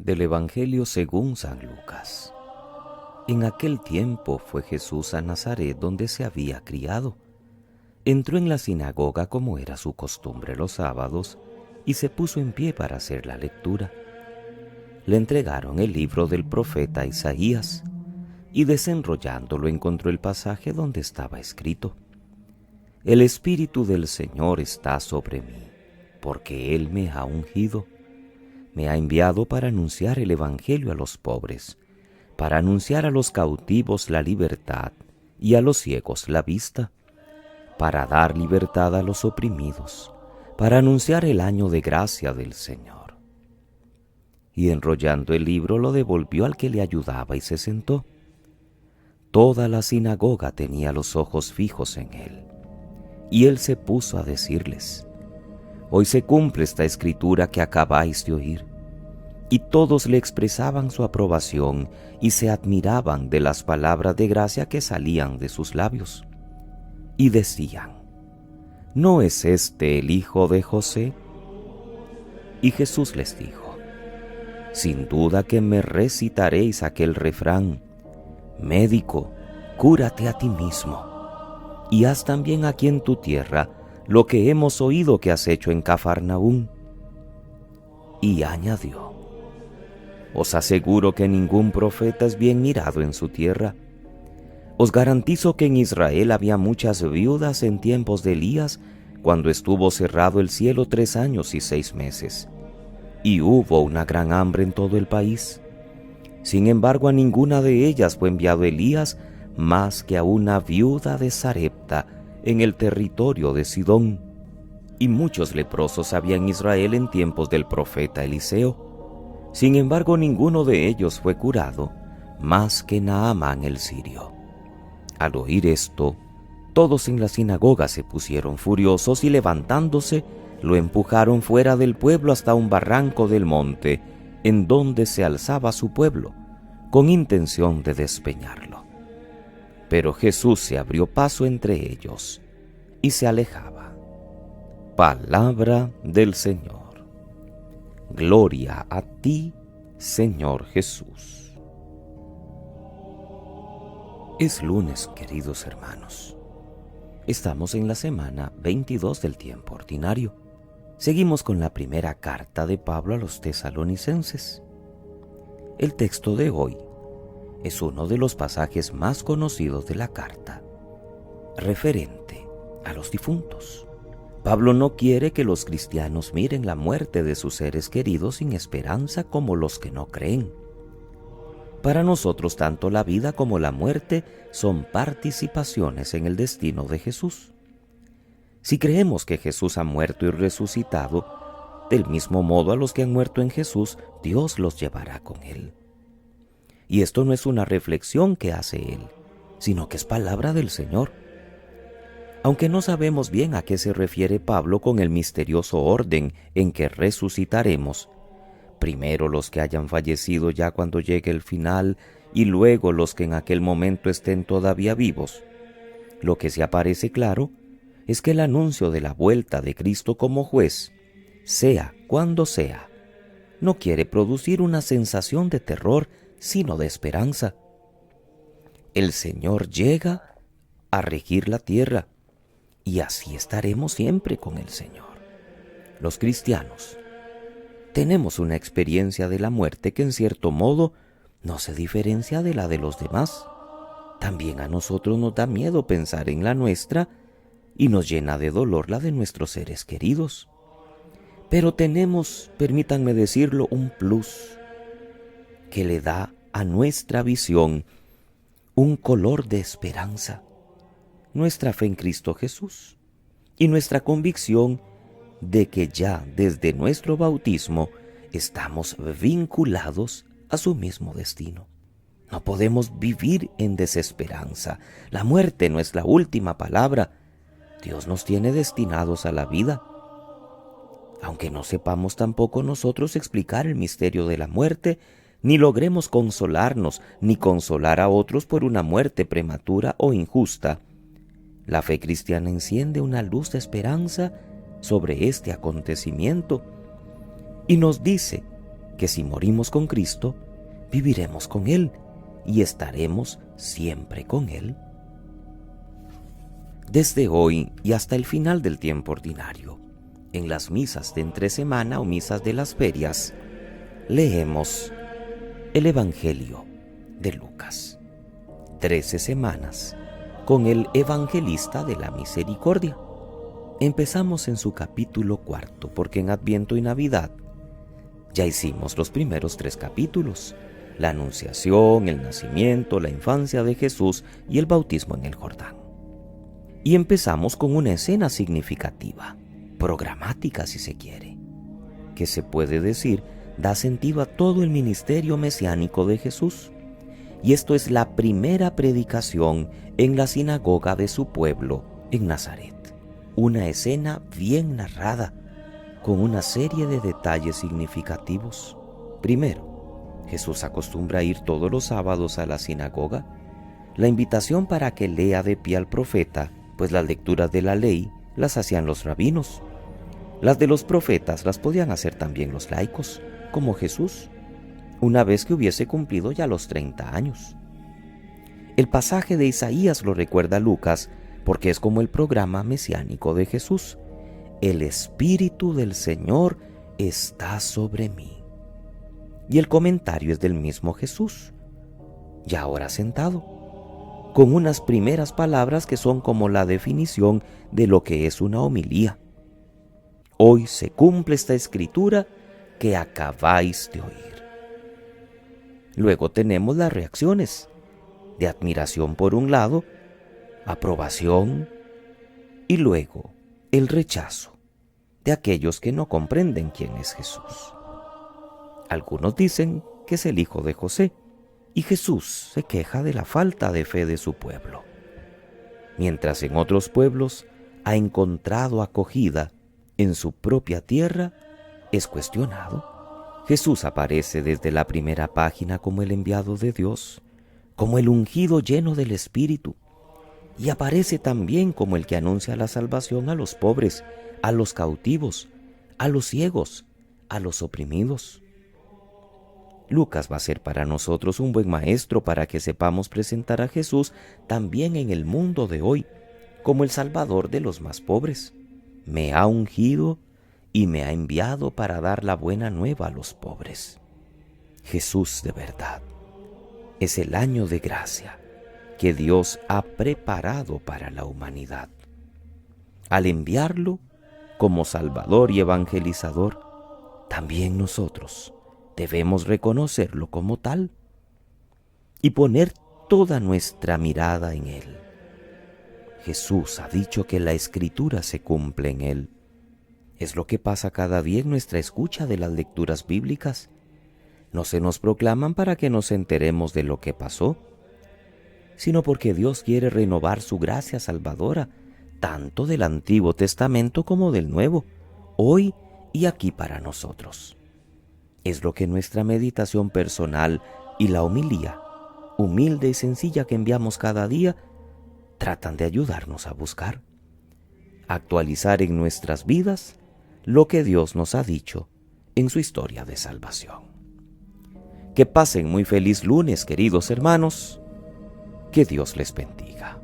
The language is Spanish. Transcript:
Del Evangelio según San Lucas. En aquel tiempo fue Jesús a Nazaret, donde se había criado. Entró en la sinagoga como era su costumbre los sábados y se puso en pie para hacer la lectura. Le entregaron el libro del profeta Isaías y desenrollándolo encontró el pasaje donde estaba escrito: El Espíritu del Señor está sobre mí, porque Él me ha ungido. Me ha enviado para anunciar el Evangelio a los pobres, para anunciar a los cautivos la libertad y a los ciegos la vista, para dar libertad a los oprimidos, para anunciar el año de gracia del Señor. Y enrollando el libro lo devolvió al que le ayudaba y se sentó. Toda la sinagoga tenía los ojos fijos en él, y él se puso a decirles: Hoy se cumple esta escritura que acabáis de oír. Y todos le expresaban su aprobación y se admiraban de las palabras de gracia que salían de sus labios. Y decían: ¿No es este el hijo de José? Y Jesús les dijo: Sin duda que me recitaréis aquel refrán: Médico, cúrate a ti mismo, y haz también aquí en tu tierra lo que hemos oído que has hecho en Cafarnaúm. Y añadió: Os aseguro que ningún profeta es bien mirado en su tierra. Os garantizo que en Israel había muchas viudas en tiempos de Elías, cuando estuvo cerrado el cielo 3 años y 6 meses, y hubo una gran hambre en todo el país. Sin embargo, a ninguna de ellas fue enviado Elías, más que a una viuda de Sarepta, en el territorio de Sidón. Y muchos leprosos había en Israel en tiempos del profeta Eliseo. Sin embargo, ninguno de ellos fue curado, más que Naamán el sirio. Al oír esto, todos en la sinagoga se pusieron furiosos y levantándose, lo empujaron fuera del pueblo hasta un barranco del monte, en donde se alzaba su pueblo, con intención de despeñarlo. Pero Jesús se abrió paso entre ellos y se alejaba. Palabra del Señor. Gloria a ti, Señor Jesús. Es lunes, queridos hermanos. Estamos en la semana 22 del tiempo ordinario. Seguimos con la primera carta de Pablo a los tesalonicenses. El texto de hoy es uno de los pasajes más conocidos de la carta, referente a los difuntos. Pablo no quiere que los cristianos miren la muerte de sus seres queridos sin esperanza como los que no creen. Para nosotros, tanto la vida como la muerte son participaciones en el destino de Jesús. Si creemos que Jesús ha muerto y resucitado, del mismo modo a los que han muerto en Jesús, Dios los llevará con Él. Y esto no es una reflexión que hace Él, sino que es palabra del Señor. Aunque no sabemos bien a qué se refiere Pablo con el misterioso orden en que resucitaremos, primero los que hayan fallecido ya cuando llegue el final y luego los que en aquel momento estén todavía vivos, lo que se aparece claro es que el anuncio de la vuelta de Cristo como juez, sea cuando sea, no quiere producir una sensación de terror, sino de esperanza. El Señor llega a regir la tierra, y así estaremos siempre con el Señor. Los cristianos tenemos una experiencia de la muerte que en cierto modo no se diferencia de la de los demás. También a nosotros nos da miedo pensar en la nuestra y nos llena de dolor la de nuestros seres queridos. Pero tenemos, permítanme decirlo, un plus que le da a nuestra visión un color de esperanza: nuestra fe en Cristo Jesús y nuestra convicción de que ya desde nuestro bautismo estamos vinculados a su mismo destino. No podemos vivir en desesperanza. La muerte no es la última palabra. Dios nos tiene destinados a la vida. Aunque no sepamos tampoco nosotros explicar el misterio de la muerte, ni logremos consolarnos ni consolar a otros por una muerte prematura o injusta, la fe cristiana enciende una luz de esperanza sobre este acontecimiento y nos dice que si morimos con Cristo, viviremos con Él y estaremos siempre con Él. Desde hoy y hasta el final del tiempo ordinario, en las misas de entre semana o misas de las ferias, leemos el Evangelio de Lucas. 13 semanas con el evangelista de la misericordia. Empezamos en su capítulo 4, porque en Adviento y Navidad ya hicimos los primeros 3 capítulos: la Anunciación, el nacimiento, la infancia de Jesús y el bautismo en el Jordán. Y empezamos con una escena significativa, programática si se quiere, que se puede decir da sentido a todo el ministerio mesiánico de Jesús. Y esto es la primera predicación en la sinagoga de su pueblo en Nazaret. Una escena bien narrada, con una serie de detalles significativos. Primero, Jesús acostumbra a ir todos los sábados a la sinagoga. La invitación para que lea de pie al profeta, pues las lecturas de la ley las hacían los rabinos. Las de los profetas las podían hacer también los laicos, como Jesús, una vez que hubiese cumplido ya los 30 años. El pasaje de Isaías lo recuerda Lucas porque es como el programa mesiánico de Jesús. El Espíritu del Señor está sobre mí. Y el comentario es del mismo Jesús, ya ahora sentado, con unas primeras palabras que son como la definición de lo que es una homilía. Hoy se cumple esta escritura que acabáis de oír. Luego tenemos las reacciones de admiración por un lado, aprobación y luego el rechazo de aquellos que no comprenden quién es Jesús. Algunos dicen que es el hijo de José y Jesús se queja de la falta de fe de su pueblo, mientras en otros pueblos ha encontrado acogida en su propia tierra, es cuestionado. Jesús aparece desde la primera página como el enviado de Dios, como el ungido lleno del Espíritu, y aparece también como el que anuncia la salvación a los pobres, a los cautivos, a los ciegos, a los oprimidos. Lucas va a ser para nosotros un buen maestro para que sepamos presentar a Jesús también en el mundo de hoy, como el Salvador de los más pobres. Me ha ungido y me ha enviado para dar la buena nueva a los pobres. Jesús de verdad es el año de gracia que Dios ha preparado para la humanidad. Al enviarlo como Salvador y evangelizador, también nosotros debemos reconocerlo como tal y poner toda nuestra mirada en Él. Jesús ha dicho que la Escritura se cumple en Él. Es lo que pasa cada día en nuestra escucha de las lecturas bíblicas. No se nos proclaman para que nos enteremos de lo que pasó, sino porque Dios quiere renovar su gracia salvadora, tanto del Antiguo Testamento como del Nuevo, hoy y aquí para nosotros. Es lo que nuestra meditación personal y la homilía, humilde y sencilla que enviamos cada día, tratan de ayudarnos a buscar, actualizar en nuestras vidas lo que Dios nos ha dicho en su historia de salvación. Que pasen muy feliz lunes, queridos hermanos. Que Dios les bendiga.